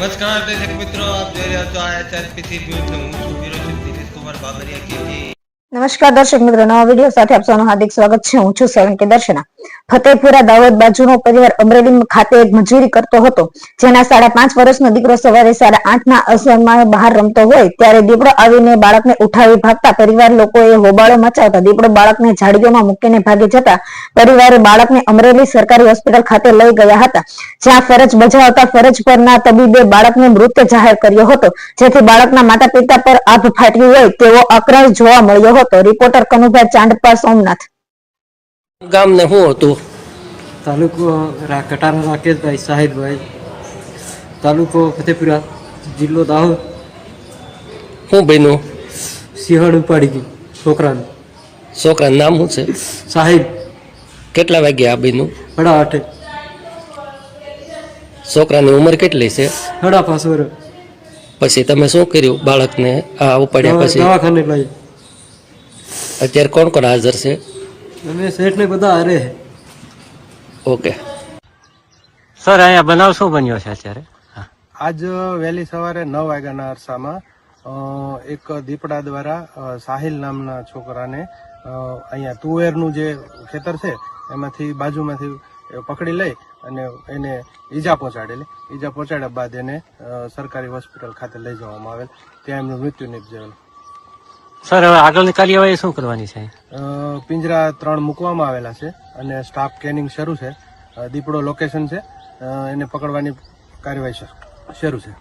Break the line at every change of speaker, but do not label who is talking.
નમસ્કાર દર્શક મિત્રો, આપ જોઈ રહ્યા છો ISRPC ન્યૂઝ. હું છું વિરોચક દિનેશ કુમાર બાબરિયા કેજી.
નમસ્કાર દર્શક મિત્રો, નવા વિડીયો સાથે આપ સૌનું હાર્દિક સ્વાગત છે. હું છું સોલંકી દર્શના. ફતેપુરા દાહોદ બાજુનો પરિવાર અમરેલી ખાતે મજૂરી કરતો હતો, જેના 5.5 વર્ષનો દીકરો સવારે 8:30 ના અસરમાં બહાર રમતો હોય ત્યારે દીપડો આવીને બાળકને ઉઠાવી ભાગતા પરિવાર લોકોએ હોબાળો મચાવતા દીપડો બાળકને ઝાડીઓમાં મૂકીને ભાગી જતા પરિવારે બાળકને અમરેલી સરકારી હોસ્પિટલ ખાતે લઈ ગયા હતા, જ્યાં ફરજ બજાવતા ફરજ પરના તબીબે બાળકને મૃત જાહેર કર્યો હતો, જેથી બાળકના માતા પિતા પર આભ ફાટ્યું હોય તેવો આક્રોશ જોવા મળ્યો હતો. રિપોર્ટર કનુભાઈ ચાંદપા, સોમનાથ.
ગામ ને શું હતું?
તાલુકો કટારા રાકેશભાઈ સાહિદભાઈ, તાલુકો ફતેપુરા, જિલ્લો દાહોદ.
શું બન્યું?
સિંહણ ઉપાડી ગયું છોકરાનું.
છોકરાનું નામ શું છે?
સાહિદ.
કેટલા વાગે આ બન્યું?
8:30.
છોકરાની ઉંમર કેટલી છે?
5.5 વર્ષ.
પછી તમે શું કર્યું? બાળકને આ ઉપાડ્યા પછી
દવાખાને લઈ.
અત્યારે કોણ કોણ હાજર છે?
અમે શેઠ ને બધા હારે.
ઓકે
સર, અહીંયા બનાવ શું બન્યો છે અત્યારે?
આજ વહેલી સવારે 9 વાગ્યાના અરસામાં એક દીપડા દ્વારા સાહિલ નામના છોકરાને અહીંયા તુવેરનું જે ખેતર છે એમાંથી બાજુમાંથી પકડી લઈ અને એને ઈજા પહોંચાડેલી. ઈજા પહોંચાડ્યા બાદ એને સરકારી હોસ્પિટલ ખાતે લઈ જવામાં આવેલ, ત્યાં એમનું મૃત્યુ નિપજેલ.
સર, હવે આગળની કાર્યવાહી શું કરવાની છે?
પિંજરા 3 મૂકવામાં આવેલા છે અને સ્ટાફ સ્કેનિંગ શરૂ છે. દીપડો લોકેશન છે, એને પકડવાની કાર્યવાહી શરૂ છે.